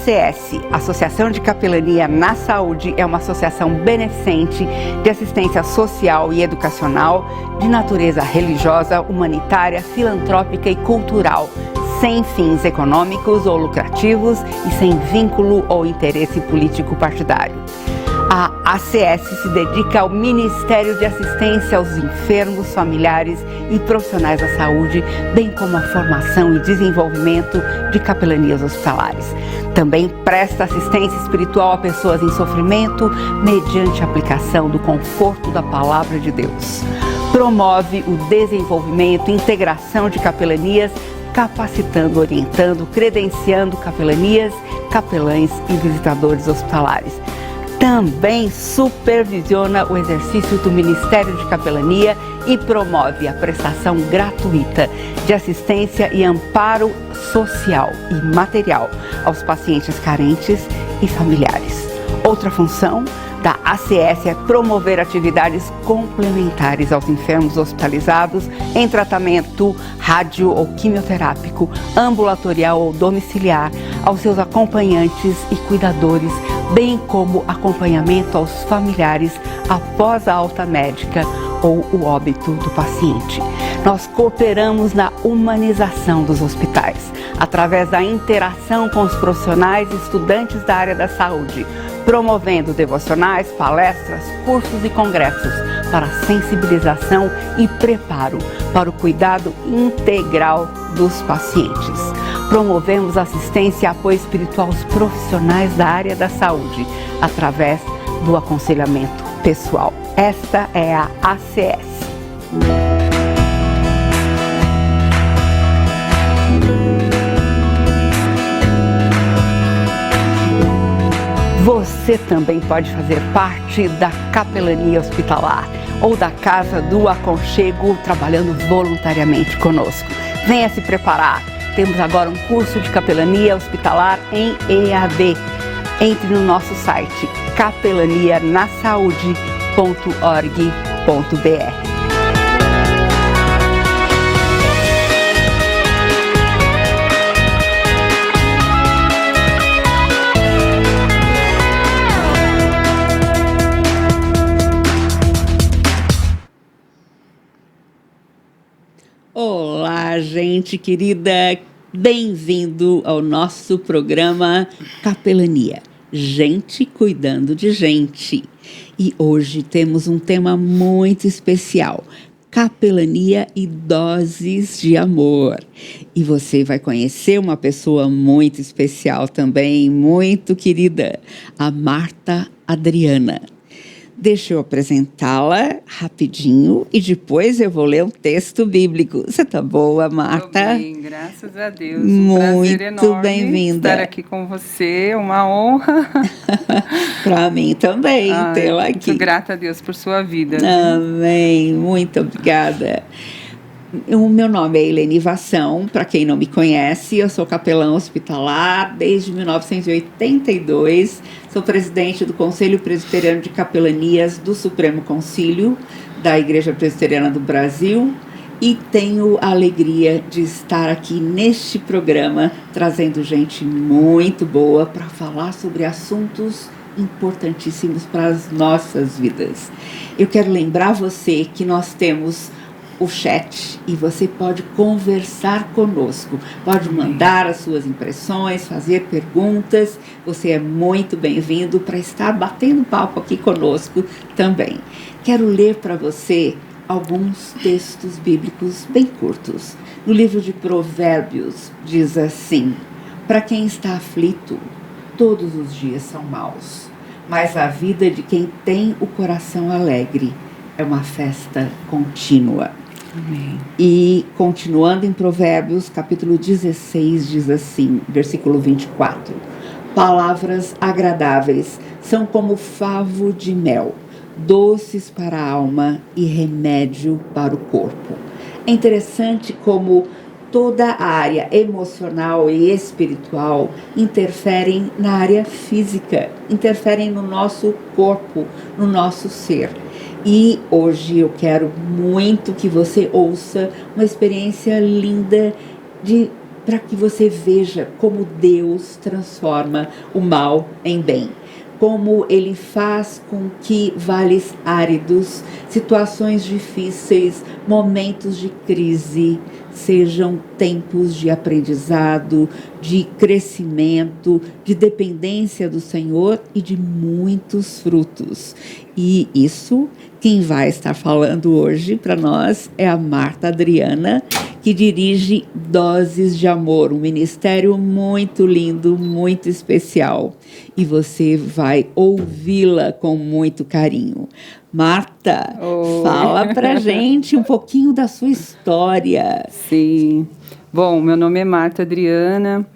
ACS, Associação de Capelania na Saúde, é uma associação beneficente de assistência social e educacional de natureza religiosa, humanitária, filantrópica e cultural, sem fins econômicos ou lucrativos e sem vínculo ou interesse político partidário. A ACS se dedica ao Ministério de Assistência aos enfermos, familiares e profissionais da saúde, bem como a formação e desenvolvimento de capelanias hospitalares. Também presta assistência espiritual a pessoas em sofrimento, mediante a aplicação do conforto da Palavra de Deus. Promove o desenvolvimento e integração de capelanias, capacitando, orientando, credenciando capelanias, capelães e visitadores hospitalares. Também supervisiona o exercício do Ministério de Capelania e promove a prestação gratuita de assistência e amparo social e material aos pacientes carentes e familiares. Outra função da ACS é promover atividades complementares aos enfermos hospitalizados em tratamento rádio ou quimioterápico, ambulatorial ou domiciliar, aos seus acompanhantes e cuidadores, bem como acompanhamento aos familiares após a alta médica ou o óbito do paciente. Nós cooperamos na humanização dos hospitais, através da interação com os profissionais e estudantes da área da saúde, promovendo devocionais, palestras, cursos e congressos para sensibilização e preparo para o cuidado integral dos pacientes. Promovemos assistência e apoio espiritual aos profissionais da área da saúde, através do aconselhamento pessoal. Esta é a ACS. Você também pode fazer parte da capelania hospitalar ou da Casa do Aconchego, trabalhando voluntariamente conosco. Venha se preparar. Temos agora um curso de capelania hospitalar em EAD. Entre no nosso site capelanianasaude.org.br. Olá, gente querida, bem-vindo ao nosso programa Capelania, gente cuidando de gente. E hoje temos um tema muito especial, capelania e doses de amor. E você vai conhecer uma pessoa muito especial também, muito querida, a Marta Adriana. Deixa eu apresentá-la rapidinho e depois eu vou ler um texto bíblico. Você tá boa, Marta? Tô bem, graças a Deus. Muito prazer enorme bem-vinda. estar aqui com você, uma honra. Para mim também, tê-la aqui. Muito grata a Deus por sua vida. Amém, muito obrigada. O meu nome é Helene Vação, para quem não me conhece, eu sou capelã hospitalar desde 1982, sou presidente do Conselho Presbiteriano de Capelanias do Supremo Concílio da Igreja Presbiteriana do Brasil e tenho a alegria de estar aqui neste programa, trazendo gente muito boa para falar sobre assuntos importantíssimos para as nossas vidas. Eu quero lembrar você que nós temos o chat e você pode conversar conosco, pode mandar as suas impressões, fazer perguntas. Você é muito bem-vindo para estar batendo papo aqui conosco também. Quero ler para você alguns textos bíblicos bem curtos. No livro de Provérbios diz assim: para quem está aflito, todos os dias são maus, mas a vida de quem tem o coração alegre é uma festa contínua. Amém. E continuando em Provérbios, capítulo 16, diz assim, versículo 24: palavras agradáveis são como favo de mel, doces para a alma e remédio para o corpo. É interessante como toda a área emocional e espiritual interferem na área física, interferem no nosso corpo, no nosso ser. E hoje eu quero muito que você ouça uma experiência linda de para que você veja como Deus transforma o mal em bem. Como Ele faz com que vales áridos, situações difíceis, momentos de crise, sejam tempos de aprendizado, de crescimento, de dependência do Senhor e de muitos frutos. E isso, quem vai estar falando hoje para nós é a Marta Adriana, que dirige Doses de Amor, um ministério muito lindo, muito especial. E você vai ouvi-la com muito carinho. Marta, Oi. Fala pra gente um pouquinho da sua história. Sim. Bom, meu nome é Marta Adriana,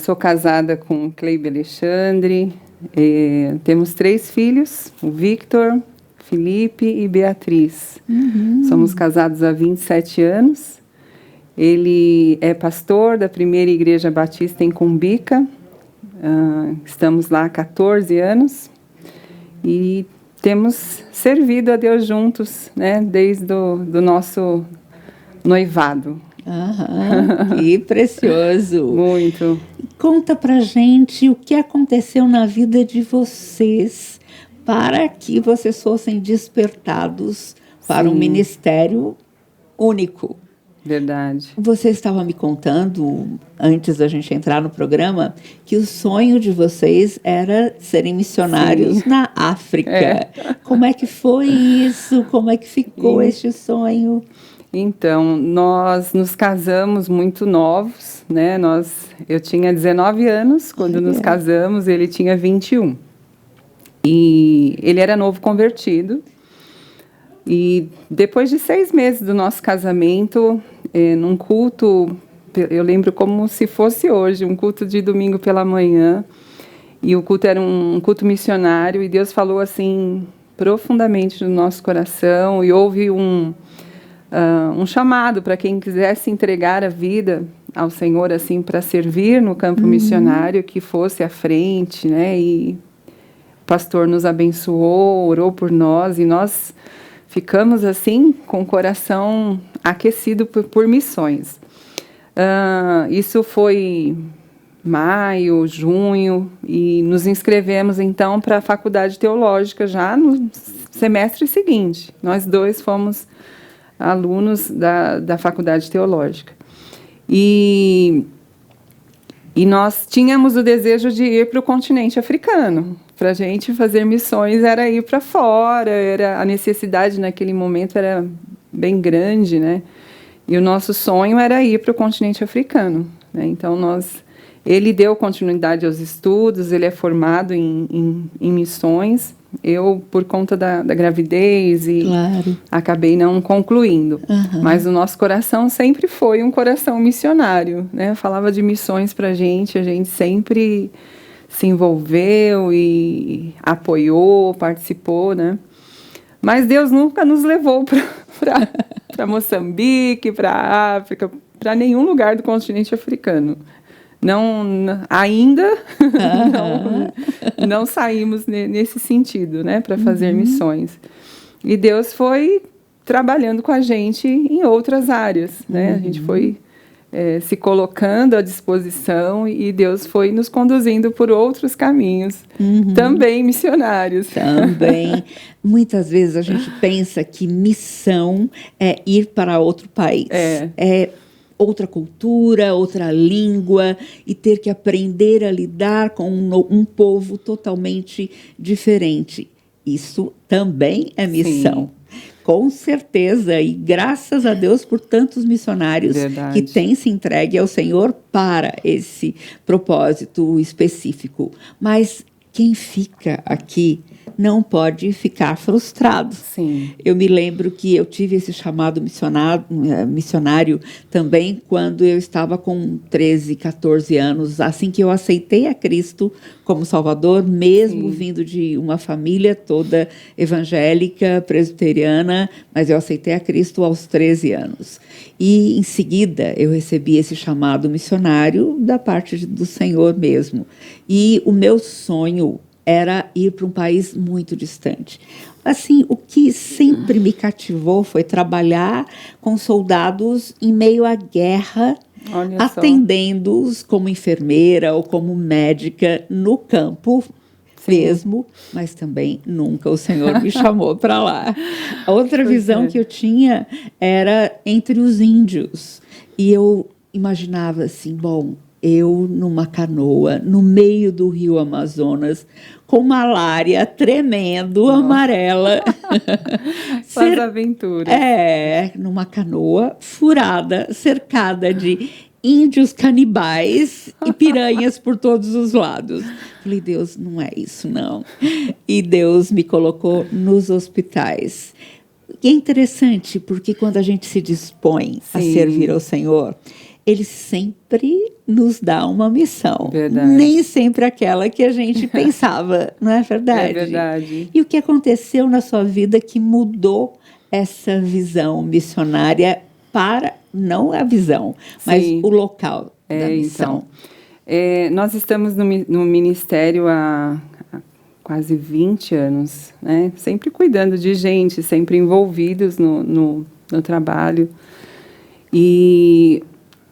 sou casada com Cleibe Alexandre, temos 3 filhos, o Victor, Felipe e Beatriz. Somos casados há 27 anos. Ele é pastor da Primeira Igreja Batista em Cumbica. Estamos lá há 14 anos e temos servido a Deus juntos, né, desde do nosso noivado. Que precioso. Muito. Conta pra gente o que aconteceu na vida de vocês para que vocês fossem despertados para um ministério único. Verdade. Você estava me contando, antes da gente entrar no programa, que o sonho de vocês era serem missionários na África. Como é que foi isso? Como é que ficou este sonho? Então, nós nos casamos muito novos, né? Eu tinha 19 anos quando nos casamos, ele tinha 21. E ele era novo convertido. E depois de 6 meses do nosso casamento, num culto, eu lembro como se fosse hoje, um culto de domingo pela manhã, e o culto era um culto missionário, e Deus falou assim profundamente no nosso coração, e houve um chamado para quem quisesse entregar a vida ao Senhor assim para servir no campo missionário, que fosse à frente, né? E o pastor nos abençoou, orou por nós, e nós ficamos assim com o coração aquecido por missões. Isso foi maio, junho, e nos inscrevemos então para a faculdade teológica já no semestre seguinte. Nós 2 fomos alunos da faculdade teológica. E nós tínhamos o desejo de ir para o continente africano. Para a gente fazer missões era ir para fora, a necessidade naquele momento era bem grande, né? E o nosso sonho era ir para o continente africano, né? Então, ele deu continuidade aos estudos, ele é formado em missões. Eu, por conta da gravidez, acabei não concluindo. Mas o nosso coração sempre foi um coração missionário, né? Falava de missões para a gente sempre se envolveu e apoiou, participou, né? Mas Deus nunca nos levou para Moçambique, para África, para nenhum lugar do continente africano. Ainda não saímos nesse sentido, né, para fazer missões. E Deus foi trabalhando com a gente em outras áreas, né? A gente foi se colocando à disposição e Deus foi nos conduzindo por outros caminhos, também missionários. Também. Muitas vezes a gente pensa que missão é ir para outro país. É outra cultura, outra língua, e ter que aprender a lidar com um povo totalmente diferente. Isso também é missão. Sim. Com certeza, e graças a Deus por tantos missionários que têm se entregue ao Senhor para esse propósito específico. Mas quem fica aqui não pode ficar frustrado. Sim. Eu me lembro que eu tive esse chamado missionário também quando eu estava com 13, 14 anos, assim que eu aceitei a Cristo como Salvador, mesmo vindo de uma família toda evangélica, presbiteriana, mas eu aceitei a Cristo aos 13 anos. E, em seguida, eu recebi esse chamado missionário da parte do Senhor mesmo. E o meu sonho era ir para um país muito distante. Assim, o que sempre me cativou foi trabalhar com soldados em meio à guerra Olha só. atendendo-os como enfermeira ou como médica no campo mesmo, mas também nunca o Senhor me chamou para lá. A outra visão que eu tinha era entre os índios. E eu imaginava assim, bom, eu numa canoa, no meio do rio Amazonas, com malária tremendo, amarela. Faz aventuras. Numa canoa furada, cercada de índios canibais e piranhas por todos os lados. Falei, Deus, não é isso, não. E Deus me colocou nos hospitais. E é interessante, porque quando a gente se dispõe a servir ao Senhor, Ele sempre nos dá uma missão. Verdade. Nem sempre aquela que a gente pensava, não é verdade? É verdade. E o que aconteceu na sua vida que mudou essa visão missionária para, não a visão, mas o local da missão? Então, nós estamos no ministério há quase 20 anos, né? Sempre cuidando de gente, sempre envolvidos no trabalho. E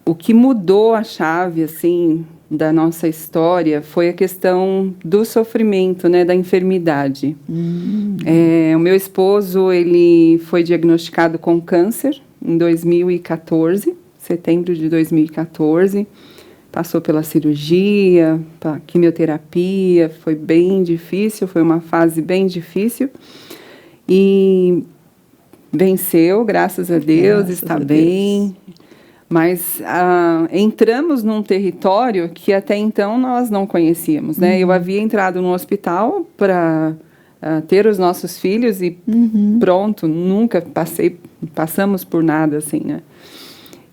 o que mudou a chave, assim, da nossa história foi a questão do sofrimento, né? Da enfermidade. O meu esposo, ele foi diagnosticado com câncer em 2014, setembro de 2014. Passou pela cirurgia, quimioterapia, foi bem difícil, foi uma fase bem difícil. E venceu, graças a Deus, está bem. Mas entramos num território que até então nós não conhecíamos, né? Eu havia entrado no hospital para ter os nossos filhos e pronto, nunca passamos por nada assim, né?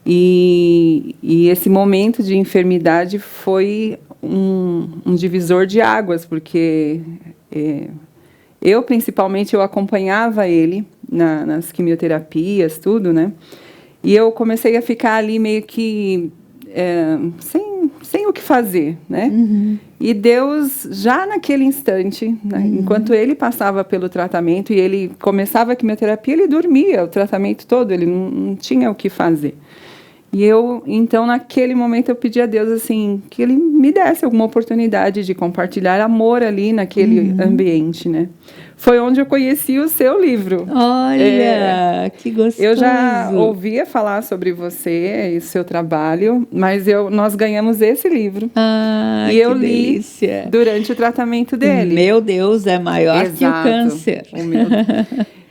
E esse momento de enfermidade foi um divisor de águas, porque eu, principalmente, eu acompanhava ele nas quimioterapias, tudo, né? E eu comecei a ficar ali meio que sem o que fazer, né? E Deus, já naquele instante, né, enquanto ele passava pelo tratamento e ele começava a quimioterapia, ele dormia o tratamento todo, ele não tinha o que fazer. E então, naquele momento, eu pedi a Deus, assim, que Ele me desse alguma oportunidade de compartilhar amor ali naquele ambiente, né? Foi onde eu conheci o seu livro. Olha, que gostoso. Eu já ouvia falar sobre você e o seu trabalho, mas nós ganhamos esse livro. Ah, e eu que li delícia. Durante o tratamento dele. Meu Deus, é maior Exato, que o câncer.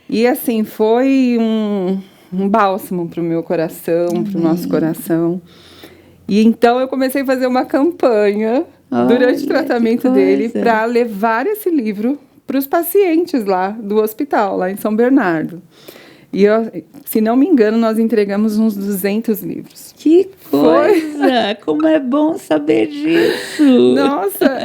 E, assim, foi um bálsamo para o meu coração, para o nosso coração. E então eu comecei a fazer uma campanha durante o tratamento dele para levar esse livro para os pacientes lá do hospital, lá em São Bernardo. E, se não me engano, nós entregamos uns 200 livros. Que coisa! Como é bom saber disso! Nossa,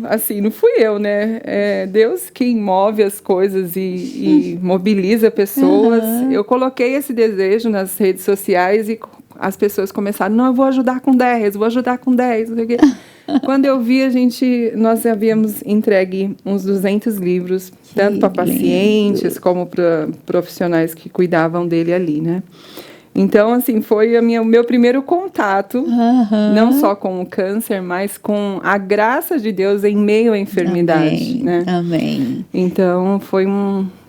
assim, não fui eu, né? Deus quem move as coisas e mobiliza pessoas. Eu coloquei esse desejo nas redes sociais e as pessoas começaram, não, eu vou ajudar com 10, vou ajudar com 10, não sei o quê. Quando eu vi, nós havíamos entregue uns 200 livros, tanto para pacientes como para profissionais que cuidavam dele ali, né? Então, assim, foi o meu primeiro contato, não só com o câncer, mas com a graça de Deus em meio à enfermidade, né? Amém. Então, foi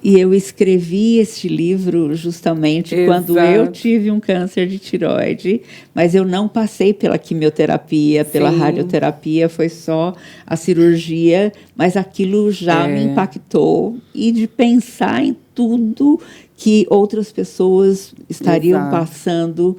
E eu escrevi este livro justamente quando eu tive um câncer de tireoide, mas eu não passei pela quimioterapia, pela radioterapia, foi só a cirurgia, mas aquilo já me impactou, e de pensar em tudo que outras pessoas estariam passando,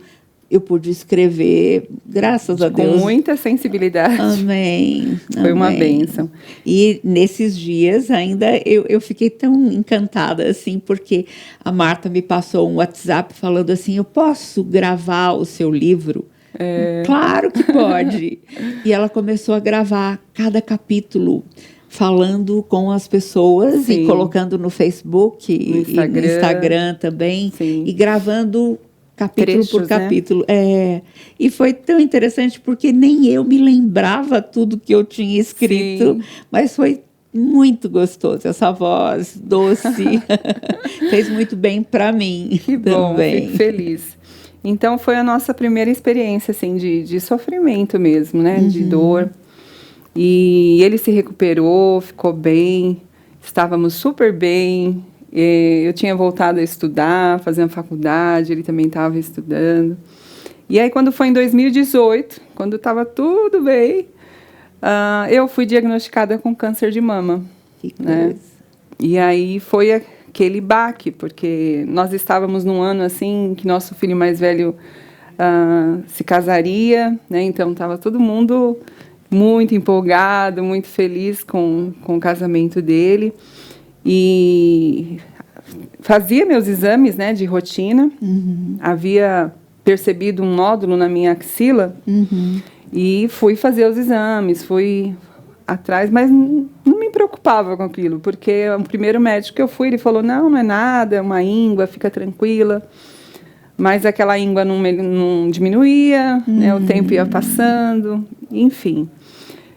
eu pude escrever, graças a Deus. Com muita sensibilidade. Amém. Foi uma bênção. E nesses dias ainda eu fiquei tão encantada, assim, porque a Marta me passou um WhatsApp falando assim, eu posso gravar o seu livro? Claro que pode. E ela começou a gravar cada capítulo, falando com as pessoas e colocando no Facebook e no Instagram também, e gravando capítulo trechos, por capítulo. Né? E foi tão interessante porque nem eu me lembrava tudo que eu tinha escrito, mas foi muito gostoso, essa voz doce. Fez muito bem para mim. Que bom, também. Fico feliz. Então, foi a nossa primeira experiência, assim, de sofrimento mesmo, né? De dor. E ele se recuperou, ficou bem, estávamos super bem. Eu tinha voltado a estudar, fazer uma faculdade, ele também estava estudando. E aí, quando foi em 2018, quando estava tudo bem, eu fui diagnosticada com câncer de mama. Que né? coisa. E aí foi aquele baque, porque nós estávamos num ano assim que nosso filho mais velho se casaria, né? Então estava todo mundo muito empolgado, muito feliz com o casamento dele. E fazia meus exames, né, de rotina. Havia percebido um nódulo na minha axila e fui fazer os exames, fui atrás, mas não me preocupava com aquilo, porque o primeiro médico que eu fui, ele falou, não é nada, é uma íngua, fica tranquila. Mas aquela íngua não diminuía, né, o tempo ia passando, enfim.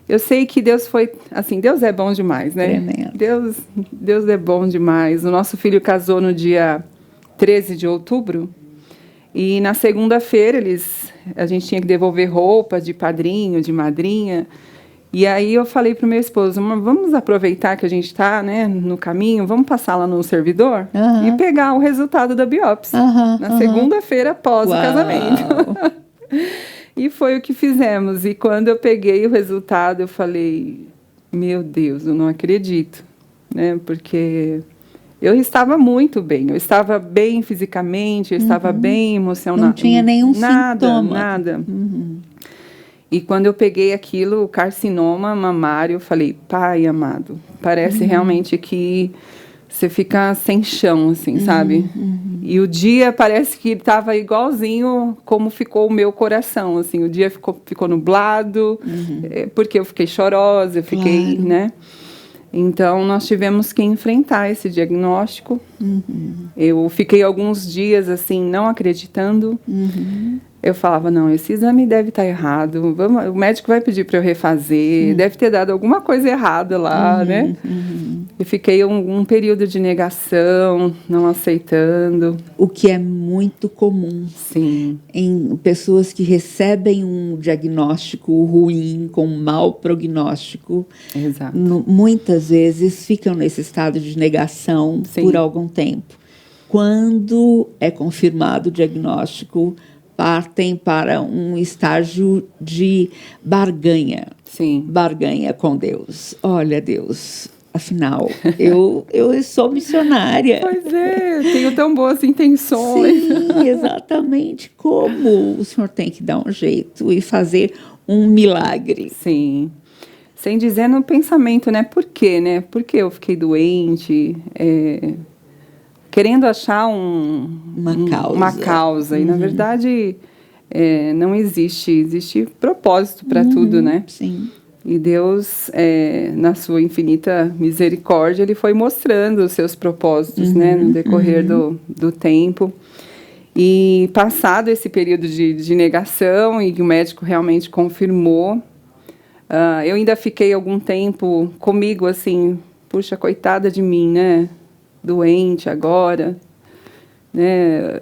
Eu sei que Deus foi, assim, Deus é bom demais, né? Tremendo. Deus é bom demais. O nosso filho casou no dia 13 de outubro, e na segunda-feira a gente tinha que devolver roupa de padrinho, de madrinha. E aí eu falei para o meu esposo, vamos aproveitar que a gente está, né, no caminho, vamos passar lá no servidor e pegar o resultado da biópsia na segunda-feira após o casamento. E foi o que fizemos. E quando eu peguei o resultado, eu falei, meu Deus, eu não acredito, né, porque eu estava muito bem, eu estava bem fisicamente, eu estava bem emocionalmente. Não tinha nenhum sintoma. Nada. E quando eu peguei aquilo, o carcinoma mamário, eu falei, pai amado, parece realmente que você fica sem chão, assim, sabe? E o dia parece que estava igualzinho como ficou o meu coração, assim. O dia ficou nublado, porque eu fiquei chorosa, eu fiquei, né? Então, nós tivemos que enfrentar esse diagnóstico. Eu fiquei alguns dias, assim, não acreditando. Eu falava, não, esse exame deve estar errado, o médico vai pedir para eu refazer, deve ter dado alguma coisa errada lá, né? E fiquei um período de negação, não aceitando. O que é muito comum. Sim. Em pessoas que recebem um diagnóstico ruim, com um mau prognóstico. Exato. Muitas vezes ficam nesse estado de negação por algum tempo. Quando é confirmado o diagnóstico, partem para um estágio de barganha. Sim. Barganha com Deus. Olha, Deus, afinal, eu sou missionária. Pois é, eu tenho tão boas intenções. Sim, exatamente. Como o senhor tem que dar um jeito e fazer um milagre. Sim. Sem dizer no pensamento, né? Por quê, né? Por que eu fiquei doente? Querendo achar uma causa. E, na verdade, não existe propósito para tudo, né? Sim. E Deus, na sua infinita misericórdia, Ele foi mostrando os seus propósitos, né? No decorrer do tempo. E passado esse período de negação, e que o médico realmente confirmou, eu ainda fiquei algum tempo comigo, assim, puxa, coitada de mim, né? Doente agora, né?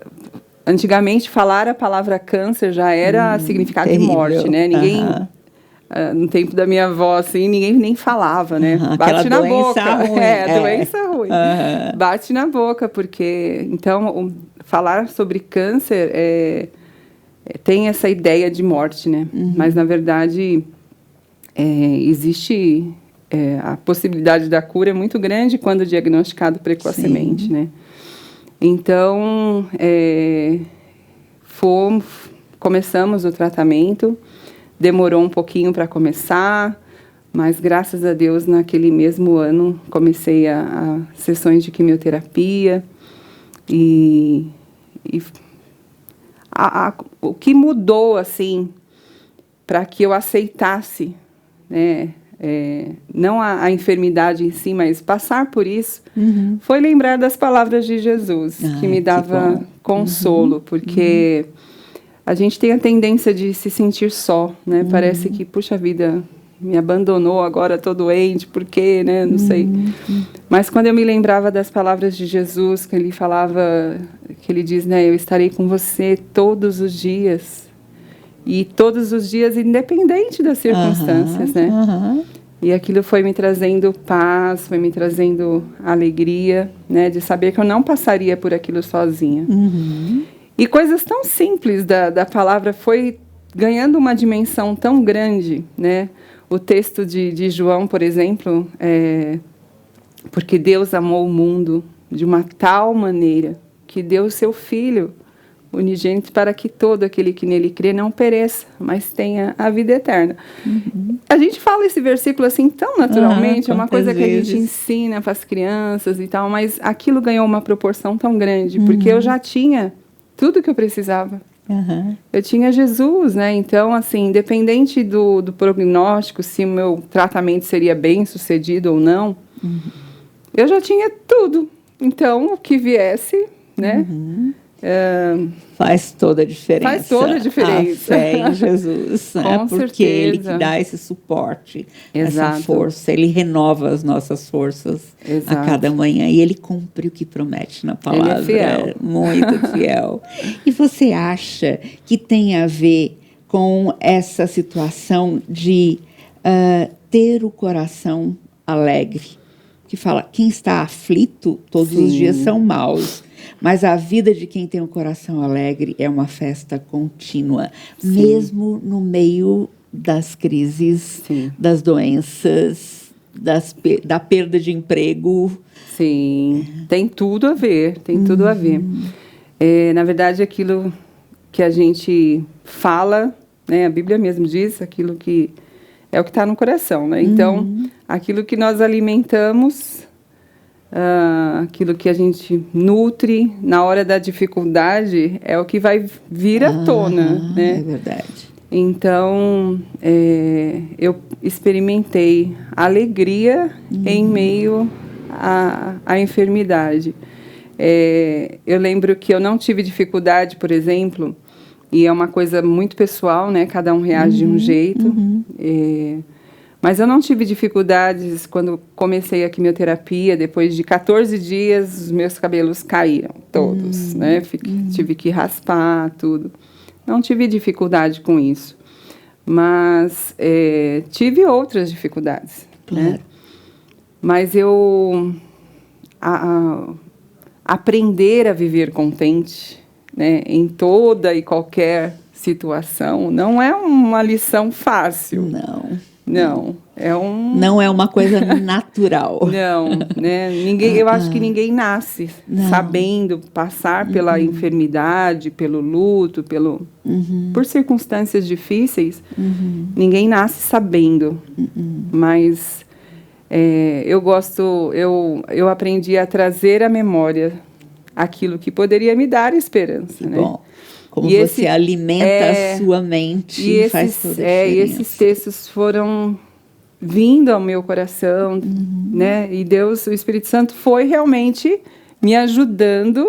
Antigamente falar a palavra câncer já era significado terrível. De morte, né? Ninguém, no tempo da minha avó, assim, ninguém nem falava, né? Bate na boca. Ruim. Doença ruim. Bate na boca, porque então falar sobre câncer tem essa ideia de morte, né? Mas na verdade existe a possibilidade da cura é muito grande quando diagnosticado precocemente, né? Então, começamos o tratamento, demorou um pouquinho para começar, mas graças a Deus, naquele mesmo ano, comecei a sessões de quimioterapia e o que mudou, assim, para que eu aceitasse, né? Não a enfermidade em si, mas passar por isso, foi lembrar das palavras de Jesus, que me dava consolo, porque a gente tem a tendência de se sentir só, né? Parece que, puxa vida, me abandonou, agora estou doente, por quê, né? Não sei. Mas quando eu me lembrava das palavras de Jesus, que ele falava que ele diz, né, eu estarei com você todos os dias. E todos os dias, independente das circunstâncias, né? E aquilo foi me trazendo paz, foi me trazendo alegria, né? De saber que eu não passaria por aquilo sozinha. E coisas tão simples da palavra foi ganhando uma dimensão tão grande, né? O texto de João, por exemplo, porque Deus amou o mundo de uma tal maneira que deu o seu Filho unigênito para que todo aquele que nele crê não pereça, mas tenha a vida eterna. A gente fala esse versículo assim tão naturalmente, é uma coisa que a gente ensina para as crianças e tal, mas aquilo ganhou uma proporção tão grande, porque eu já tinha tudo que eu precisava. Eu tinha Jesus, né? Então, assim, independente do prognóstico, se o meu tratamento seria bem sucedido ou não, eu já tinha tudo. Então, o que viesse, né? Faz toda a diferença. Faz toda a diferença. A fé em Jesus, né? Com Porque certeza. Ele que dá esse suporte, Exato. essa força. Ele renova as nossas forças Exato. a cada manhã. E Ele cumpre o que promete na palavra. Ele é fiel. Muito fiel. E você acha que tem a ver com essa situação de ter o coração alegre? Que fala, quem está aflito, todos os dias são maus. Mas a vida de quem tem um coração alegre é uma festa contínua, mesmo no meio das crises, das doenças, da perda de emprego. Sim, tem tudo a ver, tem tudo a ver. Na verdade, aquilo que a gente fala, né, a Bíblia mesmo diz, aquilo que é o que está no coração, né? Então, aquilo que nós alimentamos, aquilo que a gente nutre na hora da dificuldade é o que vai vir à tona, né? É verdade. Então, eu experimentei alegria em meio à enfermidade. Eu lembro que eu não tive dificuldade, por exemplo, e é uma coisa muito pessoal, né? Cada um reage de um jeito. Mas eu não tive dificuldades quando comecei a quimioterapia. Depois de 14 dias, os meus cabelos caíram, todos, né? Tive que raspar, tudo. Não tive dificuldade com isso. Mas tive outras dificuldades, né? Mas eu... aprender a viver contente, né, em toda e qualquer situação, não é uma lição fácil. Não, não é uma coisa natural. Não, né? Eu acho que ninguém nasce sabendo passar pela enfermidade, pelo luto, por circunstâncias difíceis. Ninguém nasce sabendo. Mas eu aprendi a trazer à memória aquilo que poderia me dar esperança, né? Bom, como você alimenta a sua mente, faz toda a diferença. E esses textos foram vindo ao meu coração, né? E Deus, o Espírito Santo, foi realmente me ajudando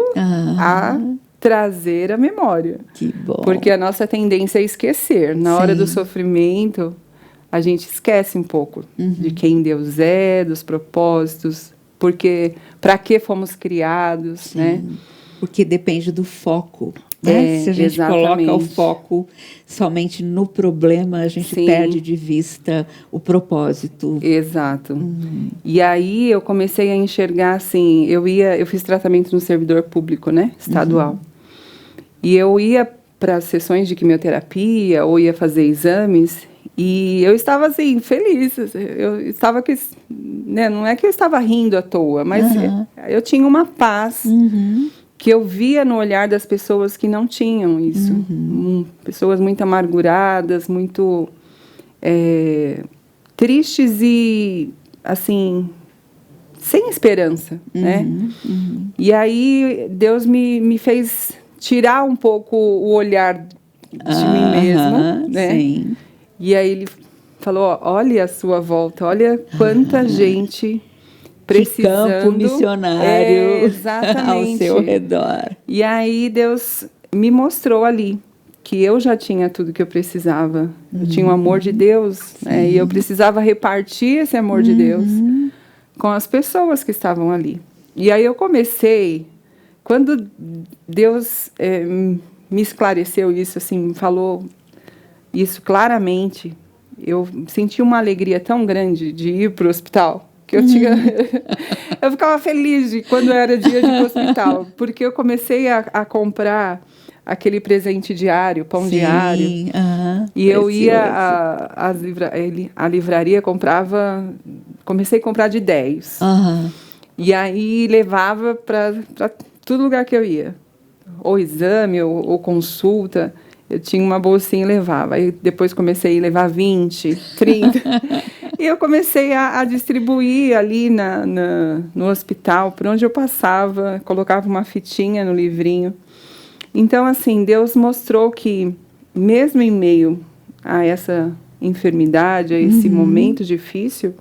a trazer a memória. Que bom. Porque a nossa tendência é esquecer. Na hora do sofrimento, a gente esquece um pouco de quem Deus é, dos propósitos, porque para que fomos criados, né? Porque depende do foco, né? Se a gente coloca o foco somente no problema, a gente perde de vista o propósito. Exato. E aí eu comecei a enxergar assim, eu fiz tratamento no servidor público, né? Estadual. E eu ia para sessões de quimioterapia ou ia fazer exames. E eu estava, assim, feliz. Eu estava, né, não é que eu estava rindo à toa, mas eu tinha uma paz que eu via no olhar das pessoas que não tinham isso. Pessoas muito amarguradas, muito tristes e, assim, sem esperança, né? E aí Deus me fez tirar um pouco o olhar de mim mesma, né? Sim. E aí ele falou, olha a sua volta, olha quanta gente precisando. Que campo missionário exatamente. ao seu redor. E aí Deus me mostrou ali que eu já tinha tudo que eu precisava. Eu tinha o amor de Deus, né? E eu precisava repartir esse amor de Deus com as pessoas que estavam ali. E aí eu comecei quando Deus me esclareceu isso, assim, falou isso claramente, eu senti uma alegria tão grande de ir para o hospital, que eu tinha... eu ficava feliz quando era dia de ir para o hospital, porque eu comecei a comprar aquele presente diário, pão diário. E eu ia à livraria, comecei a comprar de 10. E aí levava para todo lugar que eu ia. Ou exame, ou consulta. Eu tinha uma bolsinha e levava. Aí depois comecei a levar 20, 30. E eu comecei a distribuir ali no hospital, por onde eu passava, colocava uma fitinha no livrinho. Então, assim, Deus mostrou que, mesmo em meio a essa enfermidade, a esse momento difícil,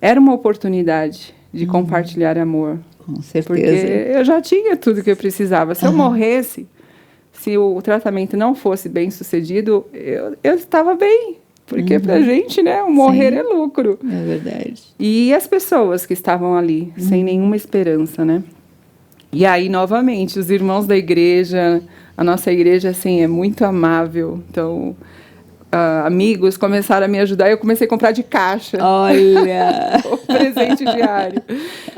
era uma oportunidade de compartilhar amor. Com certeza. Porque eu já tinha tudo que eu precisava. Se eu morresse, se o tratamento não fosse bem sucedido, eu estava bem. Porque pra gente, né, o morrer é lucro. É verdade. E as pessoas que estavam ali, sem nenhuma esperança, né? E aí, novamente, os irmãos da igreja, a nossa igreja, assim, é muito amável. Então, amigos começaram a me ajudar e eu comecei a comprar de caixa. Olha! O presente diário.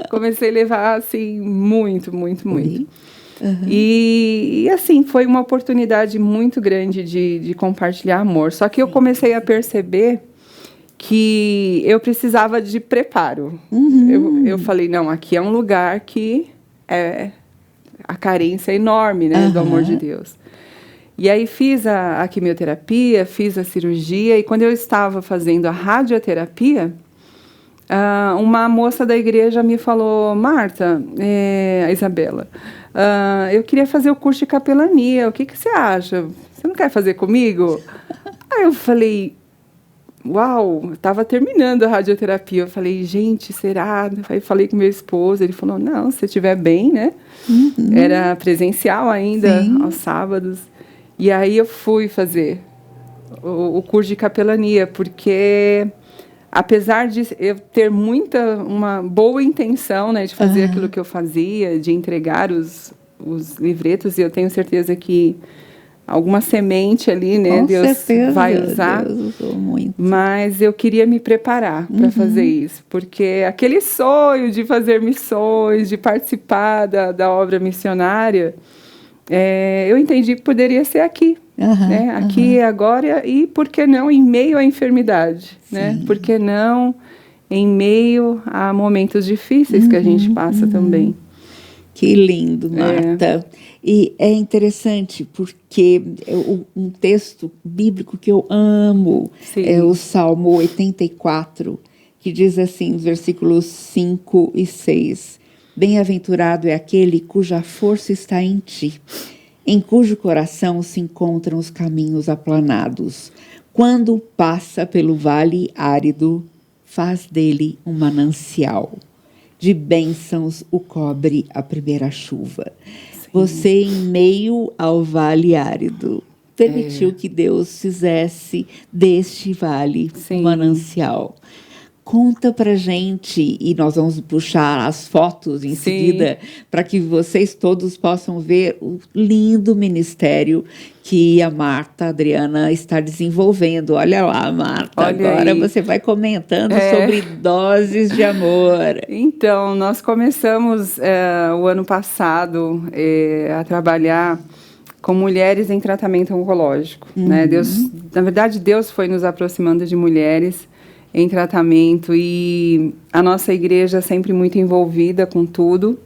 Comecei a levar, assim, muito. E, assim, foi uma oportunidade muito grande de compartilhar amor. Só que eu comecei a perceber que eu precisava de preparo. Eu falei, não, aqui é um lugar que... a carência é enorme, né, do amor de Deus. E aí fiz a quimioterapia, fiz a cirurgia, e quando eu estava fazendo a radioterapia, uma moça da igreja me falou, Marta, a Isabela, eu queria fazer o curso de capelania, o que você acha? Você não quer fazer comigo? Aí eu falei... Uau, eu estava terminando a radioterapia. Eu falei, gente, será? Aí falei com meu esposo, ele falou, não, se estiver bem, né? Era presencial ainda, aos sábados. E aí eu fui fazer o curso de capelania, porque apesar de eu ter uma boa intenção, né, de fazer aquilo que eu fazia, de entregar os livretos, e eu tenho certeza que alguma semente ali, né? Com Deus certeza, vai usar. Deus usou muito. Mas eu queria me preparar para fazer isso, porque aquele sonho de fazer missões, de participar da obra missionária, eu entendi que poderia ser aqui, né? Aqui e agora, e por que não em meio à enfermidade, né? Por que não em meio a momentos difíceis que a gente passa também. Que lindo, Marta. E é interessante porque um texto bíblico que eu amo é o Salmo 84, que diz assim, versículos 5 e 6. Bem-aventurado é aquele cuja força está em ti, em cujo coração se encontram os caminhos aplanados. Quando passa pelo vale árido, faz dele um manancial. De bênçãos o cobre a primeira chuva. Você, em meio ao vale árido, permitiu que Deus fizesse deste vale um manancial. Conta pra gente, e nós vamos puxar as fotos em seguida, para que vocês todos possam ver o lindo ministério que a Marta, a Adriana, está desenvolvendo. Olha lá, Marta, olha agora aí. Você vai comentando sobre doses de amor. Então, nós começamos o ano passado a trabalhar com mulheres em tratamento oncológico. Né? Na verdade, Deus foi nos aproximando de mulheres em tratamento, e a nossa igreja sempre muito envolvida com tudo.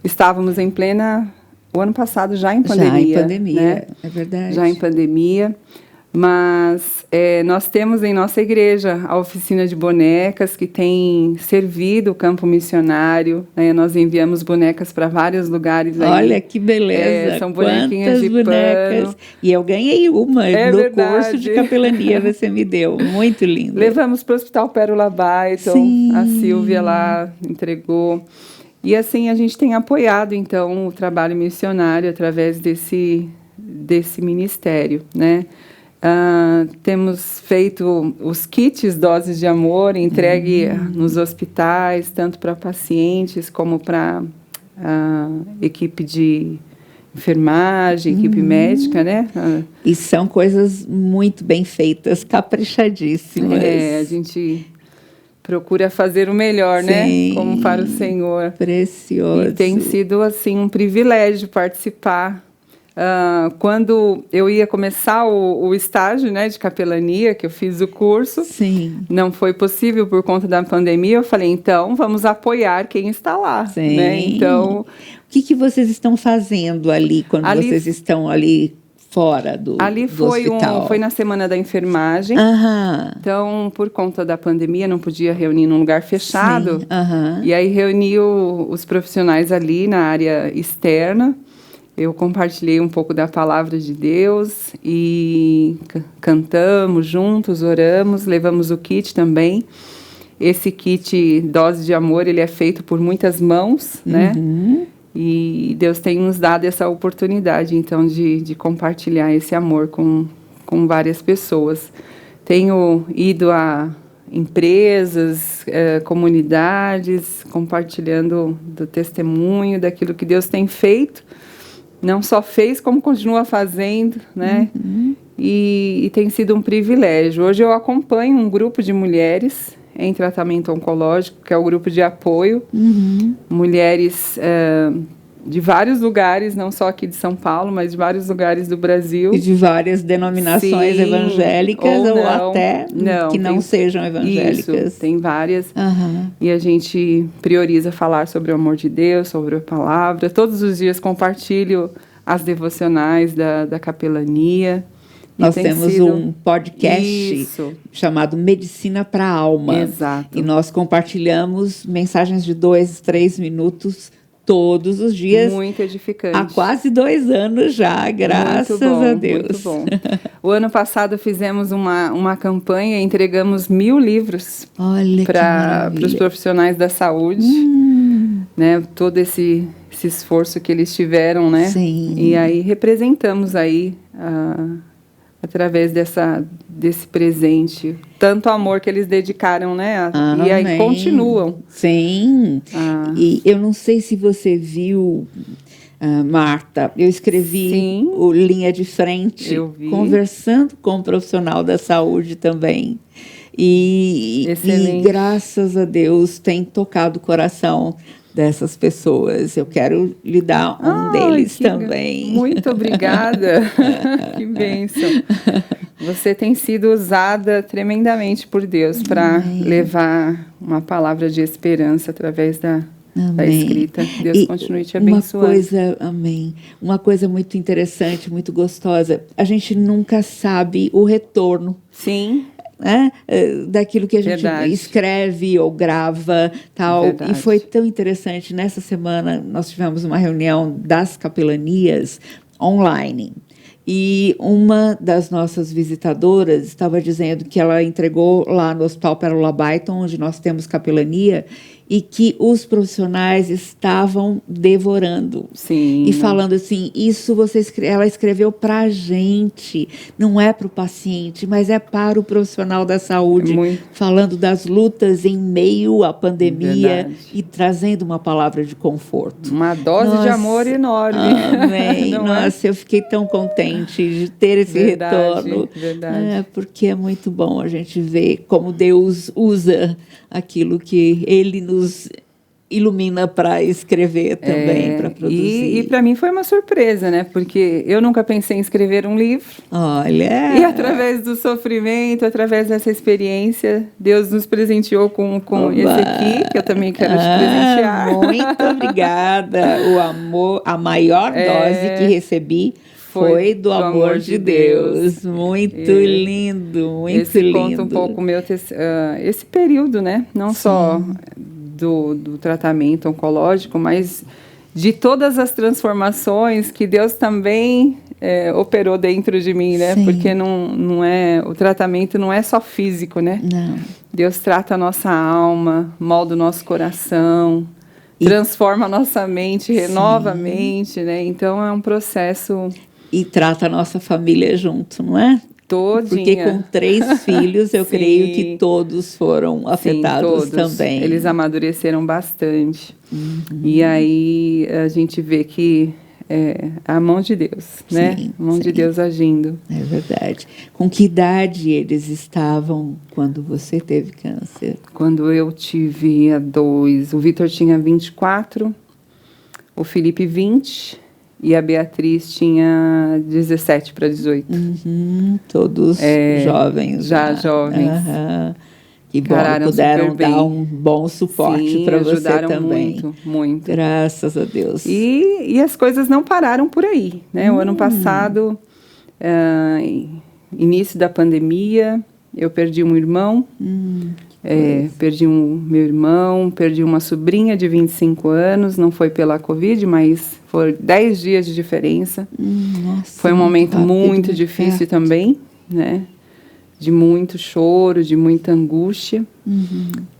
Estávamos o ano passado já em pandemia. Já em pandemia, né? É verdade. Já em pandemia, mas nós temos em nossa igreja a oficina de bonecas, que tem servido o campo missionário, né? Nós enviamos bonecas para vários lugares. Olha que beleza! São bonequinhas de bonecas. pano. E eu ganhei uma no curso de capelania, você me deu. Muito lindo. Levamos para o Hospital Pérola Baiton, a Silvia lá entregou. E assim a gente tem apoiado, então, o trabalho missionário através desse ministério, né? Temos feito os kits Doses de Amor, entregue nos hospitais, tanto para pacientes como para a equipe de enfermagem, equipe médica, né? E são coisas muito bem feitas, caprichadíssimas. A gente procura fazer o melhor, Sim, né? Como para o Senhor. Precioso. E tem sido, assim, um privilégio participar. Quando eu ia começar o estágio, né, de capelania, que eu fiz o curso, Sim. não foi possível por conta da pandemia, eu falei, então, vamos apoiar quem está lá. Sim. Né? Então, o que vocês estão fazendo ali, quando vocês estão ali fora do hospital? Foi na semana da enfermagem. Então, por conta da pandemia, não podia reunir num lugar fechado. Sim. E aí reuniu os profissionais ali na área externa. Eu compartilhei um pouco da palavra de Deus e cantamos juntos, oramos, levamos o kit também. Esse kit Dose de Amor, ele é feito por muitas mãos, né? E Deus tem nos dado essa oportunidade, então, de compartilhar esse amor com várias pessoas. Tenho ido a empresas, comunidades, compartilhando do testemunho, daquilo que Deus tem feito. Não só fez, como continua fazendo, né? E tem sido um privilégio. Hoje eu acompanho um grupo de mulheres em tratamento oncológico, que é o grupo de apoio. Mulheres de vários lugares, não só aqui de São Paulo, mas de vários lugares do Brasil. E de várias denominações evangélicas ou até que não sejam evangélicas. Isso, tem várias. E a gente prioriza falar sobre o amor de Deus, sobre a palavra. Todos os dias compartilho as devocionais da capelania. Nós temos um podcast chamado Medicina para a Alma. Exato. E nós compartilhamos mensagens de 2, 3 minutos todos os dias. Muito edificante. Há quase 2 anos já, graças a Deus. Muito bom. O ano passado fizemos uma campanha, entregamos 1000 livros para os profissionais da saúde. Né, todo esse esforço que eles tiveram, né? Sim. E aí representamos aí através desse presente, tanto amor que eles dedicaram, né? E aí continuam. Sim. E eu não sei se você viu, Marta, eu escrevi o Linha de Frente, conversando com um profissional da saúde também. E graças a Deus tem tocado o coração dessas pessoas. Eu quero lhe dar um deles também. Muito obrigada. Que bênção. Você tem sido usada tremendamente por Deus para levar uma palavra de esperança através da escrita. Deus continue te abençoando. Uma coisa muito interessante, muito gostosa. A gente nunca sabe o retorno. Sim. Né? Daquilo que a gente escreve ou grava, tal. E foi tão interessante. Nessa semana, nós tivemos uma reunião das capelanias online. E uma das nossas visitadoras estava dizendo que ela entregou lá no Hospital Pérola Baiton, onde nós temos capelania, e que os profissionais estavam devorando. Sim. E falando assim, isso ela escreveu para a gente, não é para o paciente, mas é para o profissional da saúde, falando das lutas em meio à pandemia e trazendo uma palavra de conforto. Uma dose de amor enorme. Amém. Nossa, eu fiquei tão contente de ter esse retorno. Porque é muito bom a gente ver como Deus usa aquilo que Ele nos ilumina para escrever também, para produzir. E para mim foi uma surpresa, né? Porque eu nunca pensei em escrever um livro. Olha! E através do sofrimento, através dessa experiência, Deus nos presenteou com esse aqui, que eu também quero te presentear. Muito obrigada! O amor, a maior dose que recebi foi do amor de Deus. Muito lindo, muito lindo. Conta um pouco esse período, né? Não só do tratamento oncológico, mas de todas as transformações que Deus também operou dentro de mim, né? Porque o tratamento não é só físico, né? Não. Deus trata a nossa alma, molda o nosso coração, transforma a nossa mente, renova a mente, né? Então é um processo. E trata a nossa família junto, não é? Todinha. Porque com 3 filhos, eu Sim. creio que todos foram afetados. Sim, todos. Também. Eles amadureceram bastante. E aí a gente vê que é a mão de Deus, né? Sim, A mão de sim. Deus agindo. É verdade. Com que idade eles estavam quando você teve câncer? Quando eu tive a 2, o Vitor tinha 24, o Felipe 20 e a Beatriz tinha 17 para 18. Todos jovens. já né? jovens. Aham. Que bom, Encararam puderam super bem. dar um bom suporte para você ajudaram também. muito, muito. Graças a Deus. E as coisas não pararam por aí, né? O ano passado, início da pandemia, eu perdi um irmão, perdi meu irmão, perdi uma sobrinha de 25 anos, não foi pela Covid, mas foi 10 dias de diferença. Nossa, Foi um momento rápido, muito difícil perto. também, né? De muito choro, de muita angústia.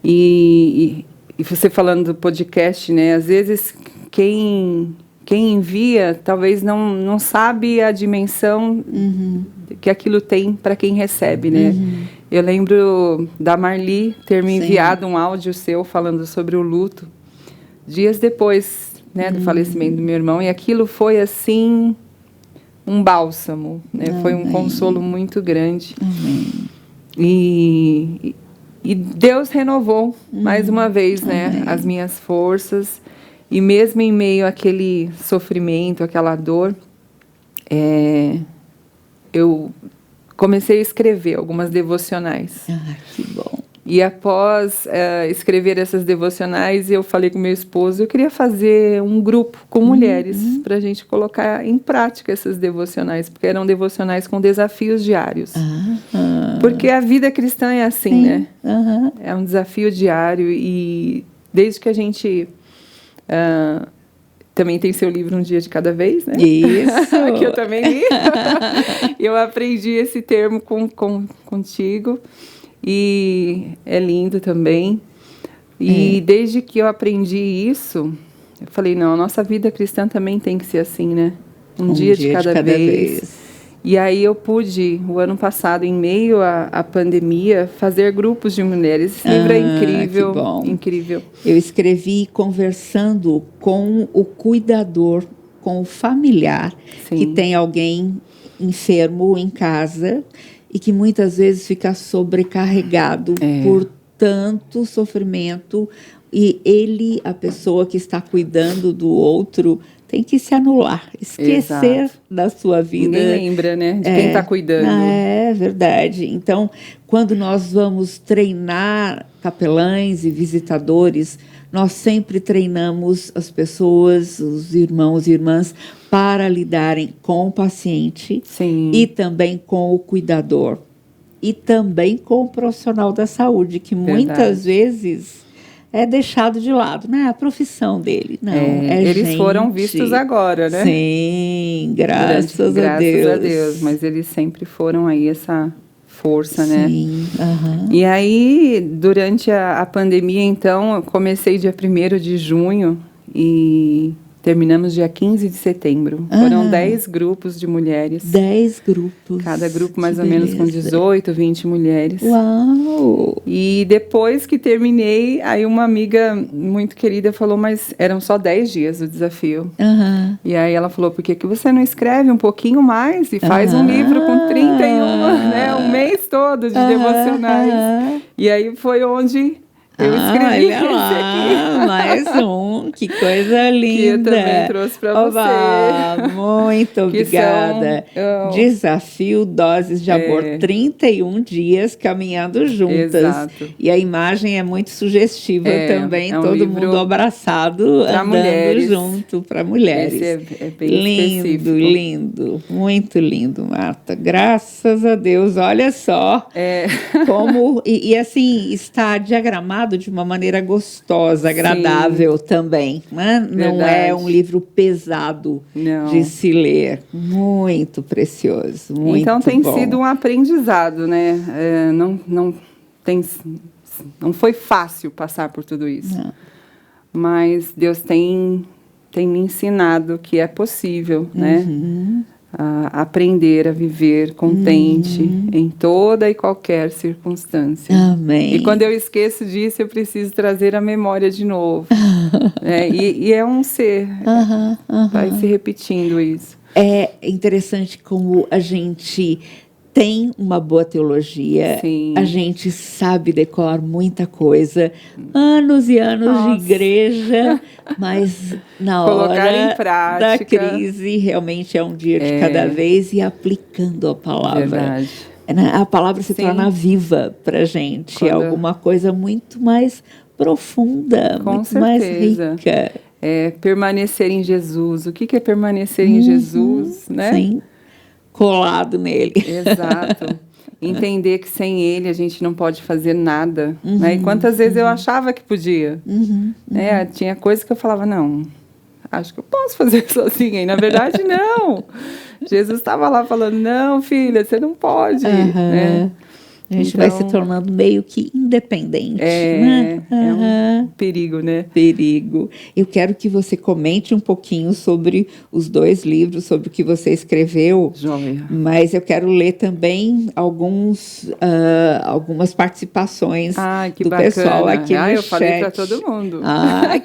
E você falando do podcast, né? Às vezes quem envia talvez não sabe a dimensão que aquilo tem para quem recebe, né? Eu lembro da Marli ter me enviado um áudio seu falando sobre o luto dias depois, né, do falecimento do meu irmão, e aquilo foi assim um bálsamo, né? Foi um consolo muito grande. E Deus renovou mais uma vez, né, as minhas forças. E mesmo em meio àquele sofrimento, aquela dor, eu comecei a escrever algumas devocionais. Ah, que bom. E após escrever essas devocionais, eu falei com meu esposo, eu queria fazer um grupo com mulheres para a gente colocar em prática essas devocionais, porque eram devocionais com desafios diários. Porque a vida cristã é assim, né? É um desafio diário e desde que a gente... também tem seu livro Um Dia de Cada Vez, né? Isso! Que eu também li. Eu aprendi esse termo contigo. E é lindo também. E desde que eu aprendi isso, eu falei, não, a nossa vida cristã também tem que ser assim, né? Um dia de cada vez. E aí eu pude, o ano passado, em meio à pandemia, fazer grupos de mulheres. Esse livro é incrível, que bom. incrível. Eu escrevi conversando com o cuidador, com o familiar, Sim. que tem alguém enfermo em casa e que muitas vezes fica sobrecarregado por tanto sofrimento. E ele, a pessoa que está cuidando do outro, tem que se anular, esquecer da sua vida. Ninguém lembra, né, de quem está cuidando. É verdade. Então, quando nós vamos treinar capelães e visitadores, nós sempre treinamos as pessoas, os irmãos e irmãs, para lidarem com o paciente. Sim. E também com o cuidador. E também com o profissional da saúde, que muitas vezes é deixado de lado, né? A profissão dele. Não, eles gente. foram vistos agora, né? Sim, graças a Deus. Graças a Deus, mas eles sempre foram aí essa força, né? Sim, E aí, durante a pandemia, então, eu comecei dia 1º de junho e terminamos dia 15 de setembro. Foram 10 grupos de mulheres. 10 grupos. Cada grupo mais ou menos com 18, 20 mulheres. Uau! E depois que terminei, aí uma amiga muito querida falou, mas eram só 10 dias o desafio. E aí ela falou, por que você não escreve um pouquinho mais e faz um livro com 31, né? Um mês todo de devocionais. E aí foi onde... eu escrevi olha lá, esse aqui. mais um, que coisa linda. Que eu também trouxe para você. Muito obrigada. Desafio Doses de Amor, 31 dias caminhando juntas. Exato. E a imagem é muito sugestiva também, todo mundo abraçado, andando mulheres. Junto, para mulheres. Esse é bem lindo, específico. Lindo, muito lindo, Marta. Graças a Deus, olha só como... E assim, está diagramado de uma maneira gostosa, agradável também. Né? Não é um livro pesado de se ler. Muito precioso, muito então tem bom. sido um aprendizado, né? Não foi fácil passar por tudo isso. Não. Mas Deus tem me ensinado que é possível, né? a aprender a viver contente em toda e qualquer circunstância. Amém. E quando eu esqueço disso, eu preciso trazer a memória de novo. E é um ser, vai se repetindo isso. É interessante como a gente tem uma boa teologia, Sim. a gente sabe decorar muita coisa, anos e anos de igreja, mas na Colocar em hora da prática. crise realmente é um dia de cada vez e aplicando a palavra. Verdade. A palavra se Sim. torna viva para a gente, é alguma coisa muito mais profunda, Com muito mais certeza. rica. Permanecer em Jesus. O que é permanecer em Jesus, né? Sim, colado nele. Exato. Entender que sem ele a gente não pode fazer nada. Né? E quantas vezes eu achava que podia. Né? Tinha coisas que eu falava, não, acho que eu posso fazer sozinha. E na verdade, não. Jesus estava lá falando, não, filha, você não pode. Né? A gente vai se tornando meio que independente. É um perigo, né? Perigo. Eu quero que você comente um pouquinho sobre os 2 livros, sobre o que você escreveu. Joia. Mas eu quero ler também algumas participações do bacana. pessoal aqui no eu chat. falei para todo mundo.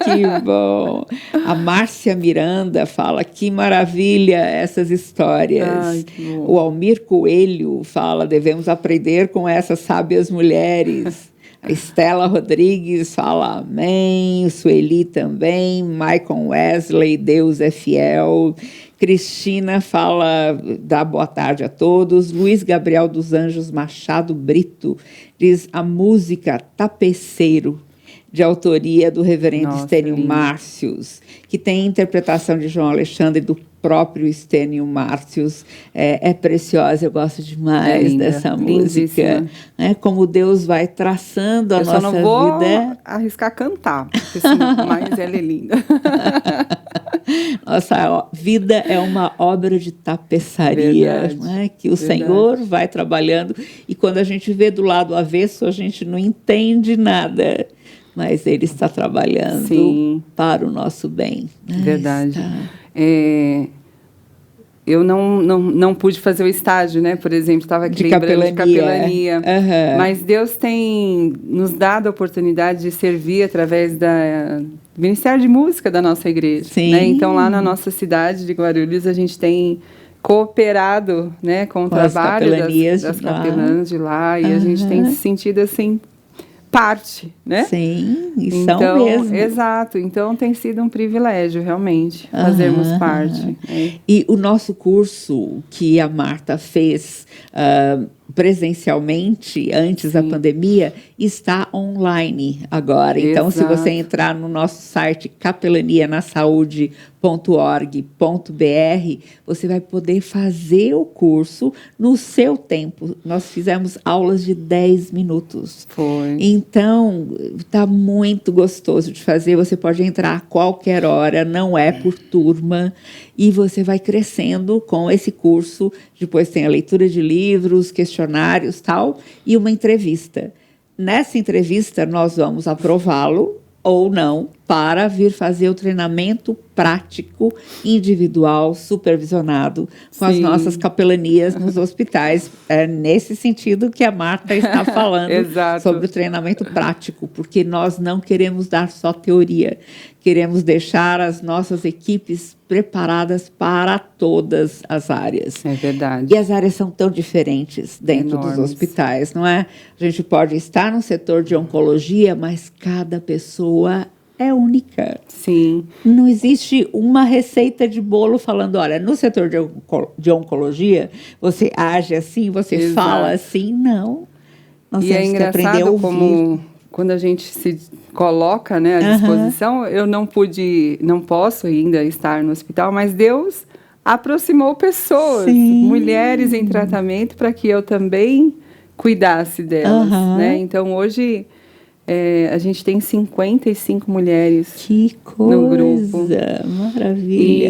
Que bom. A Márcia Miranda fala, que maravilha essas histórias. Que bom. O Almir Coelho fala, devemos aprender com essas sábias mulheres. A Estela Rodrigues fala amém, o Sueli também, Michael Wesley, Deus é fiel. Cristina fala, dá boa tarde a todos. Luiz Gabriel dos Anjos Machado Brito diz a música Tapeceiro, de autoria do reverendo Estênio Márcios, que tem interpretação de João Alexandre do próprio Estênio Márcios. É preciosa, eu gosto demais dessa música. Como Deus vai traçando a nossa vida. Eu só não vou arriscar cantar, porque mas ela é linda. Nossa vida é uma obra de tapeçaria, que o Senhor vai trabalhando, e quando a gente vê do lado avesso, a gente não entende nada. Mas Ele está trabalhando para o nosso bem. Verdade. Eu não pude fazer o estágio, né? Por exemplo, estava aqui de capelania. Mas Deus tem nos dado a oportunidade de servir através do Ministério de Música da nossa igreja. Né? Então, lá na nossa cidade de Guarulhos, a gente tem cooperado, né, com o trabalho das capelãs de lá. E a gente tem se sentido assim, parte, né? Sim, então, são mesmo. Exato, então tem sido um privilégio realmente fazermos parte. E o nosso curso que a Marta fez presencialmente antes da pandemia está online agora. Então, se você entrar no nosso site capelanianasaude.org.br, você vai poder fazer o curso no seu tempo. Nós fizemos aulas de 10 minutos. Foi. Então, está muito gostoso de fazer. Você pode entrar a qualquer hora, não é por turma, e você vai crescendo com esse curso. Depois tem a leitura de livros, questionários, tal, e uma entrevista. Nessa entrevista, nós vamos aprová-lo ou não para vir fazer o treinamento prático, individual, supervisionado com as nossas capelanias nos hospitais. É nesse sentido que a Marta está falando sobre o treinamento prático, porque nós não queremos dar só teoria, queremos deixar as nossas equipes preparadas para todas as áreas. É verdade. E as áreas são tão diferentes dentro dos hospitais, não é? A gente pode estar no setor de oncologia, mas cada pessoa é única. Sim. Não existe uma receita de bolo falando, olha, no setor de oncologia, você age assim, você fala assim. Não. Nós temos que aprender a ouvir. Como quando a gente se coloca, né, à disposição, eu não posso ainda estar no hospital, mas Deus aproximou pessoas, mulheres em tratamento, para que eu também cuidasse delas. Né? Então, hoje... a gente tem 55 mulheres no grupo. Maravilha!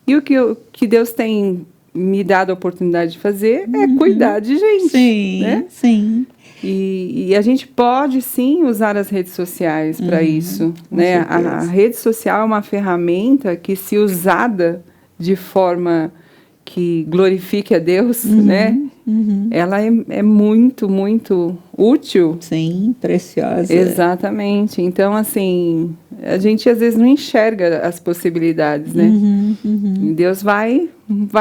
E o que Deus tem me dado a oportunidade de fazer é cuidar de gente. Sim, né? sim. E a gente pode, sim, usar as redes sociais para isso. Né? A rede social é uma ferramenta que, se usada de forma que glorifique a Deus, né? Ela é muito, muito útil. Sim, preciosa. Exatamente. Então, assim, a gente às vezes não enxerga as possibilidades, né? E Deus vai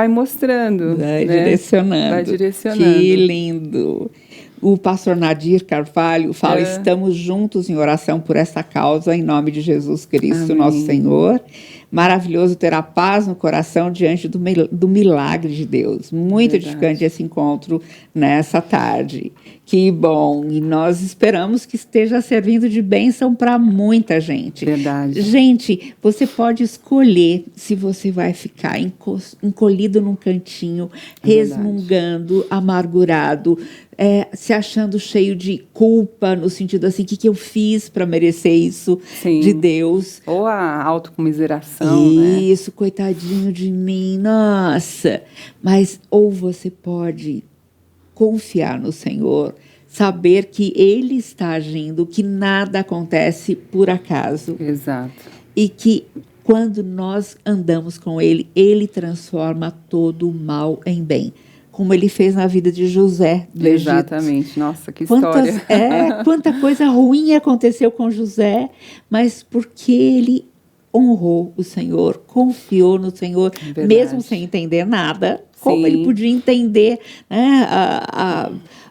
mostrando. Vai né? direcionando. Vai direcionando. Que lindo. O pastor Nadir Carvalho fala: estamos juntos em oração por essa causa, em nome de Jesus Cristo, Amém. nosso Senhor. Maravilhoso ter a paz no coração diante do milagre de Deus. Muito edificante esse encontro nessa tarde. Que bom! E nós esperamos que esteja servindo de bênção para muita gente. Verdade. Gente, você pode escolher se você vai ficar encolhido num cantinho, resmungando, amargurado, se achando cheio de culpa, no sentido assim, o que eu fiz para merecer isso de Deus? Ou a autocomiseração, né? Isso, coitadinho de mim, nossa. Mas ou você pode confiar no Senhor, saber que Ele está agindo, que nada acontece por acaso. Exato. E que quando nós andamos com Ele, Ele transforma todo o mal em bem. Como Ele fez na vida de José do Egito. Exatamente. Nossa, que história. Quanta coisa ruim aconteceu com José, mas porque ele honrou o Senhor, confiou no Senhor, mesmo sem entender nada, como ele podia entender, né,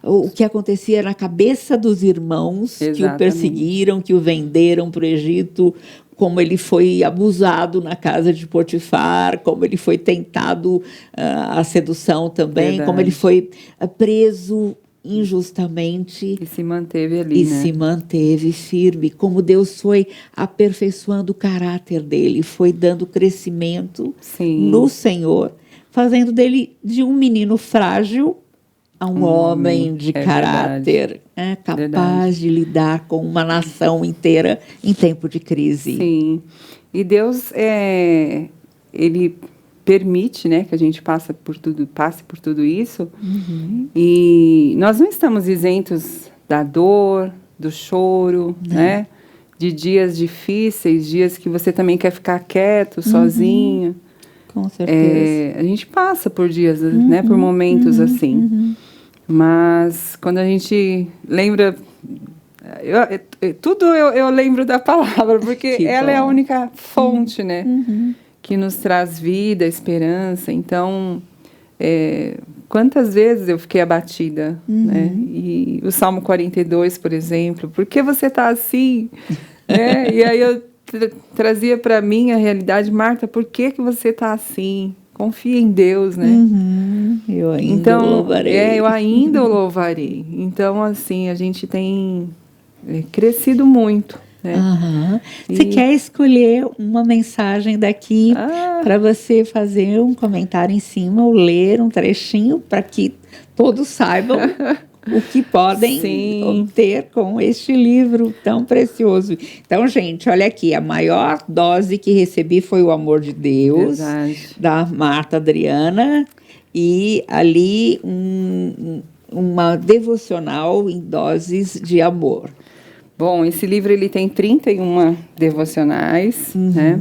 o que acontecia na cabeça dos irmãos que o perseguiram, que o venderam para o Egito, como ele foi abusado na casa de Potifar, como ele foi tentado a sedução também, como ele foi preso injustamente. E se manteve ali, né? Se manteve firme, como Deus foi aperfeiçoando o caráter dele, foi dando crescimento no Senhor, fazendo dele de um menino frágil a um homem de caráter, capaz de lidar com uma nação inteira em tempo de crise. Sim, e Deus, Ele permite, né, que a gente passe por tudo isso, e nós não estamos isentos da dor, do choro, né, de dias difíceis, dias que você também quer ficar quieto, sozinho. Com certeza. A gente passa por dias, né, por momentos assim. Mas quando a gente lembra, eu lembro da palavra, porque ela é a única fonte, né, que nos traz vida, esperança. Então, quantas vezes eu fiquei abatida, né? E o Salmo 42, por exemplo, por que você está assim? Né? E aí eu trazia para mim a realidade: Marta, por que você está assim? Confia em Deus, né? Eu ainda louvarei. Eu ainda o louvarei. Então, assim, a gente tem crescido muito, né? Você quer escolher uma mensagem daqui para você fazer um comentário em cima ou ler um trechinho para que todos saibam o que podem obter com este livro tão precioso. Então, gente, olha aqui, a maior dose que recebi foi o amor de Deus, da Marta Adriana, e ali uma devocional em doses de amor. Bom, esse livro ele tem 31 devocionais, né?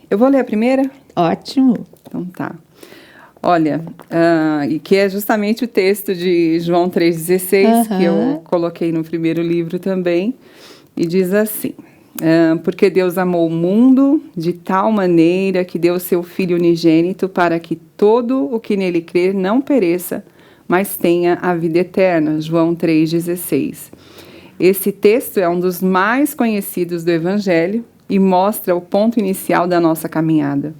Eu vou ler a primeira? Ótimo. Então tá. Olha, e que é justamente o texto de João 3,16, que eu coloquei no primeiro livro também, e diz assim: porque Deus amou o mundo de tal maneira que deu seu Filho unigênito para que todo o que nele crer não pereça, mas tenha a vida eterna. João 3,16. Esse texto é um dos mais conhecidos do Evangelho e mostra o ponto inicial da nossa caminhada.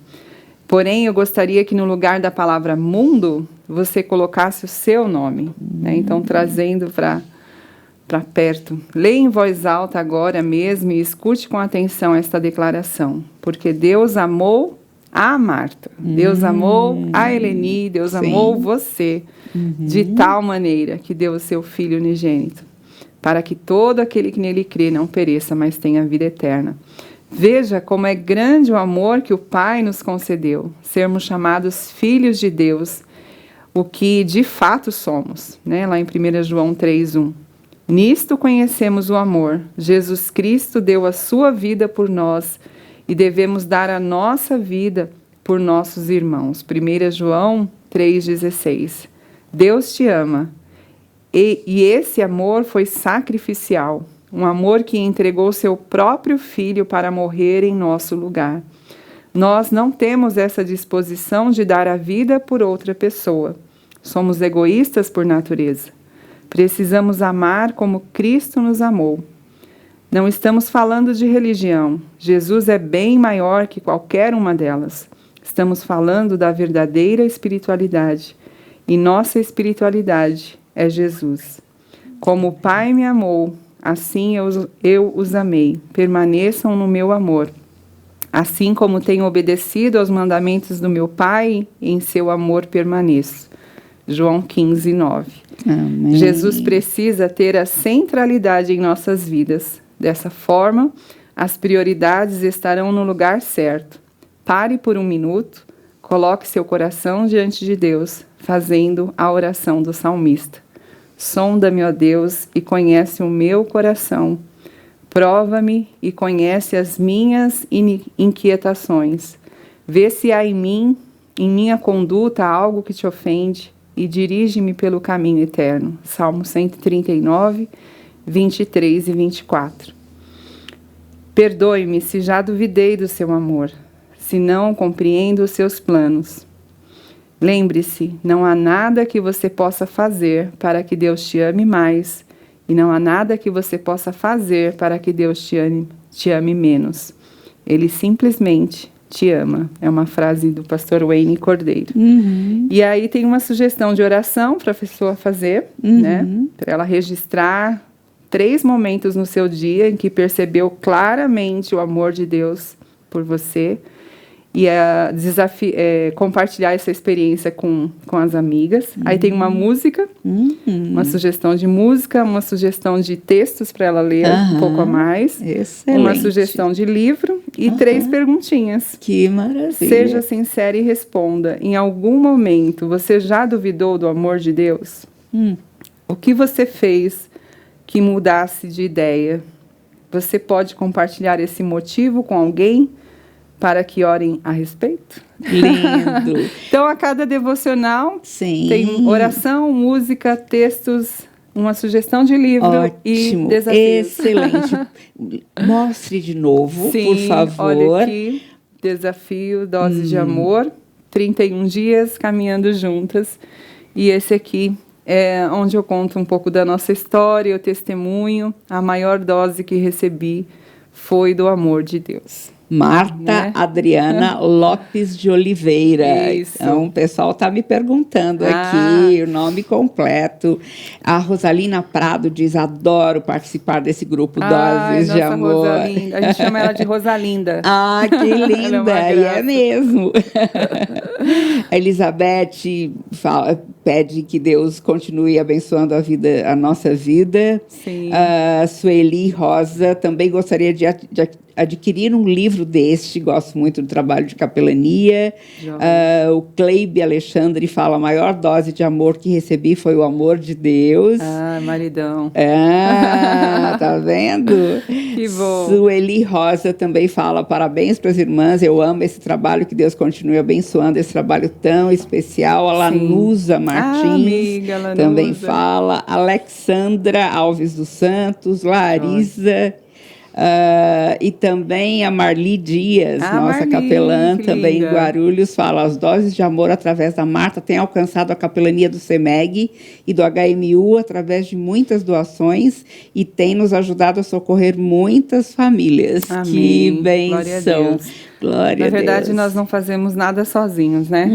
Porém, eu gostaria que no lugar da palavra mundo, você colocasse o seu nome, né? Então, trazendo para perto. Leia em voz alta agora mesmo e escute com atenção esta declaração. Porque Deus amou a Marta, Deus amou a Eleni, Deus amou você, de tal maneira que deu o seu Filho unigênito, para que todo aquele que nele crê não pereça, mas tenha vida eterna. Veja como é grande o amor que o Pai nos concedeu, sermos chamados filhos de Deus, o que de fato somos, né? Lá em 1 João 3:1. Nisto conhecemos o amor. Jesus Cristo deu a sua vida por nós e devemos dar a nossa vida por nossos irmãos. 1 João 3,16. Deus te ama, e esse amor foi sacrificial, um amor que entregou seu próprio Filho para morrer em nosso lugar. Nós não temos essa disposição de dar a vida por outra pessoa. Somos egoístas por natureza. Precisamos amar como Cristo nos amou. Não estamos falando de religião. Jesus é bem maior que qualquer uma delas. Estamos falando da verdadeira espiritualidade. E nossa espiritualidade é Jesus. Como o Pai me amou, assim eu os amei. Permaneçam no meu amor. Assim como tenho obedecido aos mandamentos do meu Pai, em seu amor permaneço. João 15, 9. Amém. Jesus precisa ter a centralidade em nossas vidas. Dessa forma, as prioridades estarão no lugar certo. Pare por um minuto, coloque seu coração diante de Deus, fazendo a oração do salmista. Sonda-me, ó Deus, e conhece o meu coração. Prova-me e conhece as minhas inquietações. Vê se há em mim, em minha conduta, algo que te ofende, e dirige-me pelo caminho eterno. Salmo 139, 23 e 24. Perdoe-me se já duvidei do seu amor, se não compreendo os seus planos. Lembre-se, não há nada que você possa fazer para que Deus te ame mais, e não há nada que você possa fazer para que Deus te ame menos. Ele simplesmente te ama. É uma frase do pastor Wayne Cordeiro. E aí tem uma sugestão de oração para a pessoa fazer, né? Para ela registrar 3 momentos no seu dia em que percebeu claramente o amor de Deus por você. E compartilhar essa experiência com as amigas. Aí tem uma música, uma sugestão de música, uma sugestão de textos para ela ler um pouco a mais. Excelente. Uma sugestão de livro e 3 perguntinhas. Que maravilha. Seja sincera e responda. Em algum momento você já duvidou do amor de Deus? O que você fez que mudasse de ideia? Você pode compartilhar esse motivo com alguém para que orem a respeito? Lindo. Então, a cada devocional tem oração, música, textos, uma sugestão de livro. Ótimo, E desafios. Excelente. Mostre de novo, Sim, por favor. Olha aqui, desafio, dose de amor, 31 dias caminhando juntas. E esse aqui é onde eu conto um pouco da nossa história, o testemunho. A maior dose que recebi foi do amor de Deus. Marta Adriana Lopes de Oliveira. Isso. Então, o pessoal está me perguntando aqui o nome completo. A Rosalina Prado diz: adoro participar desse grupo Doses de Amor. Rosalinda. A gente chama ela de Rosalinda. Que linda! Ela E é mesmo. A Elizabeth pede que Deus continue abençoando a nossa vida. Sim. A Sueli Rosa também gostaria de adquirir um livro deste, gosto muito do trabalho de capelania. O Cleibe Alexandre fala: a maior dose de amor que recebi foi o amor de Deus. Maridão. Tá vendo? Que bom. Sueli Rosa também fala: parabéns para as irmãs, eu amo esse trabalho, que Deus continue abençoando esse trabalho tão especial. A Lanusa Martins amiga, Lanusa. também fala. Alexandra Alves dos Santos, Larisa... e também a Marli Dias, nossa Marli, capelã, também em linda. Guarulhos, fala: as doses de amor através da Marta têm alcançado a capelania do CEMEG e do HMU através de muitas doações e tem nos ajudado a socorrer muitas famílias. Amém. Que Glória a bênção! Deus. Glória Na verdade, a Deus. nós não fazemos nada sozinhos, né?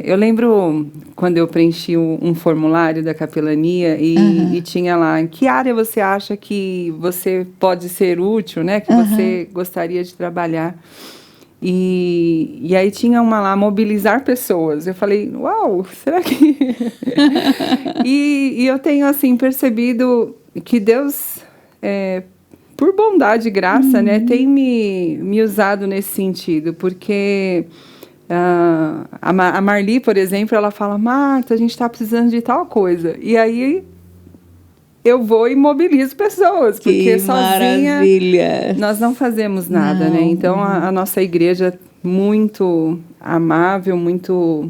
Eu lembro quando eu preenchi um formulário da capelania e tinha lá: em que área você acha que você pode ser útil, né? Que você gostaria de trabalhar. E aí tinha uma lá: mobilizar pessoas. Eu falei: uau, será que... e eu tenho, assim, percebido que Deus... por bondade e graça, né, tem me usado nesse sentido, porque a Marli, por exemplo, ela fala: Marta, a gente está precisando de tal coisa. E aí eu vou e mobilizo pessoas, porque Que sozinha maravilha. nós não fazemos nada, Não. né? Então, a nossa igreja é muito amável, muito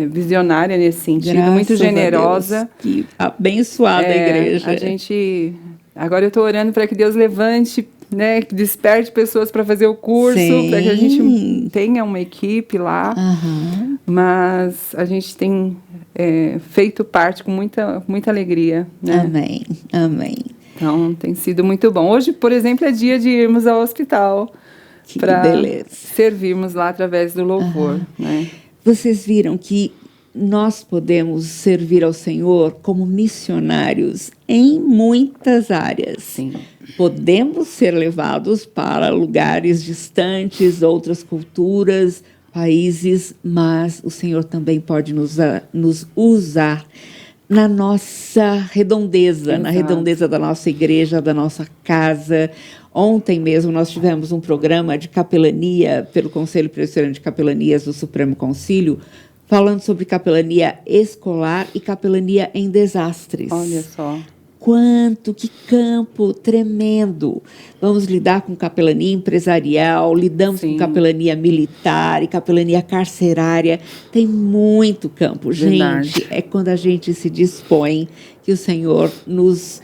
visionária nesse sentido, Graças muito a generosa. Deus. Que abençoada a igreja. A gente... Agora eu estou orando para que Deus levante, né, que desperte pessoas para fazer o curso, Sim. para que a gente tenha uma equipe lá. Aham. Mas a gente tem feito parte com muita alegria, né? Amém, amém. Então, tem sido muito bom. Hoje, por exemplo, é dia de irmos ao hospital Que para beleza. servirmos lá através do louvor, né? Vocês viram que nós podemos servir ao Senhor como missionários em muitas áreas. Sim. Podemos ser levados para lugares distantes, outras culturas, países, mas o Senhor também pode nos usar na nossa redondeza, na Exato. redondeza da nossa igreja, da nossa casa. Ontem mesmo nós tivemos um programa de capelania pelo Conselho Presbiteriano de Capelanias do Supremo Concílio, falando sobre capelania escolar e capelania em desastres. Olha só. Que campo tremendo. Vamos lidar com capelania empresarial, lidamos Sim. com capelania militar e capelania carcerária. Tem muito campo. Verdade. Gente, é quando a gente se dispõe que o Senhor nos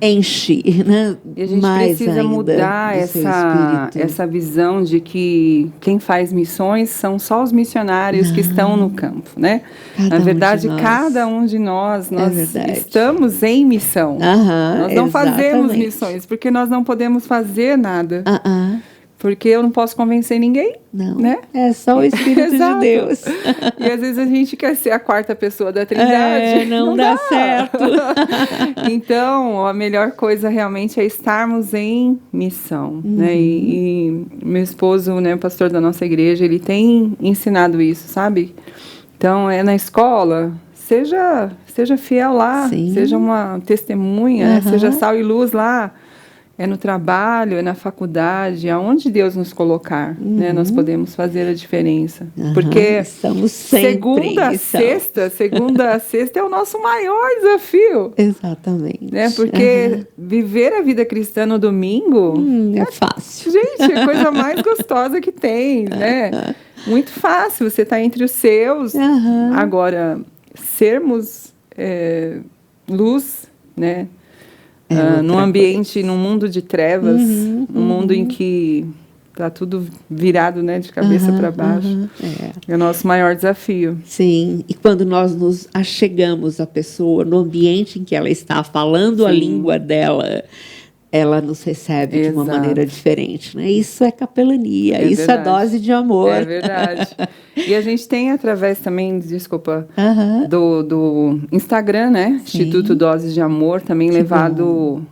enche, né? E a gente mais precisa ainda mudar do seu espírito. essa visão de que quem faz missões são só os missionários que estão no campo, né? Cada Na um de verdade, nós. cada um de nós verdade. estamos em missão. Aham, Nós não fazemos exatamente. missões, porque nós não podemos fazer nada. Porque eu não posso convencer ninguém, Não, né? é só o Espírito de Exato. Deus. E às vezes a gente quer ser a quarta pessoa da Trindade. Não dá certo. Então, a melhor coisa realmente é estarmos em missão, né? E meu esposo, né, o pastor da nossa igreja, ele tem ensinado isso, sabe? Então, na escola, seja fiel lá, Sim. seja uma testemunha, né? Seja sal e luz lá. É no trabalho, é na faculdade, aonde Deus nos colocar, né? Nós podemos fazer a diferença. Porque Estamos sempre segunda em a missão. sexta é o nosso maior desafio. Exatamente. Né? Porque viver a vida cristã no domingo, É fácil. gente, é a coisa mais gostosa que tem, né? Muito fácil, você está entre os seus. Agora, sermos luz, né? Num ambiente, num mundo de trevas, num mundo em que está tudo virado, né, de cabeça para baixo. É o nosso maior desafio. Sim, e quando nós nos achegamos à pessoa no ambiente em que ela está falando a língua dela, ela nos recebe de uma Exato. maneira diferente, né? Isso é capelania, É isso verdade. é dose de amor. É verdade. E a gente tem através também, desculpa, do Instagram, né? Instituto Doses de Amor, também levado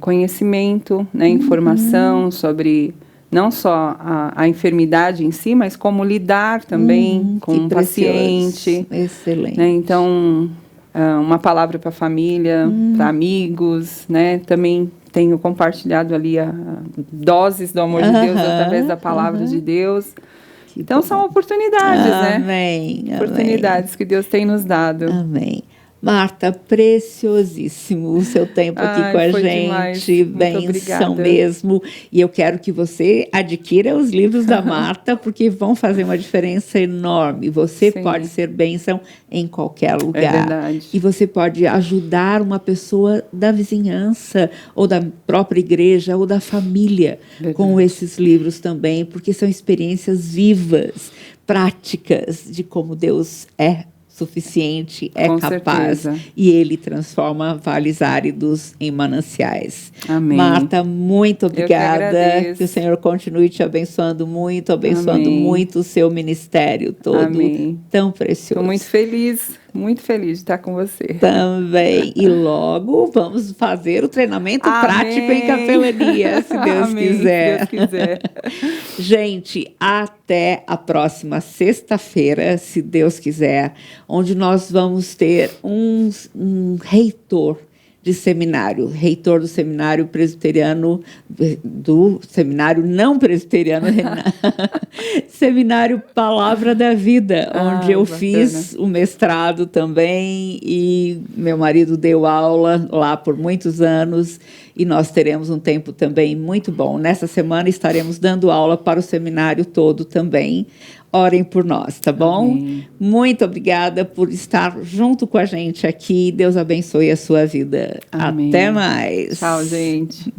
conhecimento, né? Informação sobre não só a enfermidade em si, mas como lidar também com um paciente. Excelente. Né? Então, uma palavra para a família, para amigos, né? Também tenho compartilhado ali doses do amor de Deus através da palavra de Deus. Então, são oportunidades, né? Amém. Oportunidades que Deus tem nos dado. Amém. Marta, preciosíssimo o seu tempo aqui com a foi gente. demais. Muito Bênção obrigada. mesmo. E eu quero que você adquira os livros da Marta, porque vão fazer uma diferença enorme. Você Sim. pode ser bênção em qualquer lugar. É verdade. E você pode ajudar uma pessoa da vizinhança, ou da própria igreja, ou da família, com esses livros também, porque são experiências vivas, práticas de como Deus é suficiente, é Com capaz, certeza. e Ele transforma vales áridos em mananciais. Amém. Marta, muito obrigada. agradeço. Que o Senhor continue te abençoando Amém. muito o seu ministério todo, Amém. tão precioso. Estou muito feliz de estar com você. Também. E logo vamos fazer o treinamento Amém. prático em capelania, se Deus Amém, quiser. se Deus quiser. Gente, até a próxima sexta-feira, se Deus quiser, onde nós vamos ter um reitor de seminário, reitor do seminário presbiteriano, do seminário não presbiteriano, Seminário Palavra da Vida, onde eu fiz o mestrado também, e meu marido deu aula lá por muitos anos, e nós teremos um tempo também muito bom. Nessa semana estaremos dando aula para o seminário todo também. Orem por nós, tá bom? Amém. Muito obrigada por estar junto com a gente aqui. Deus abençoe a sua vida. Amém. Até mais. Tchau, gente.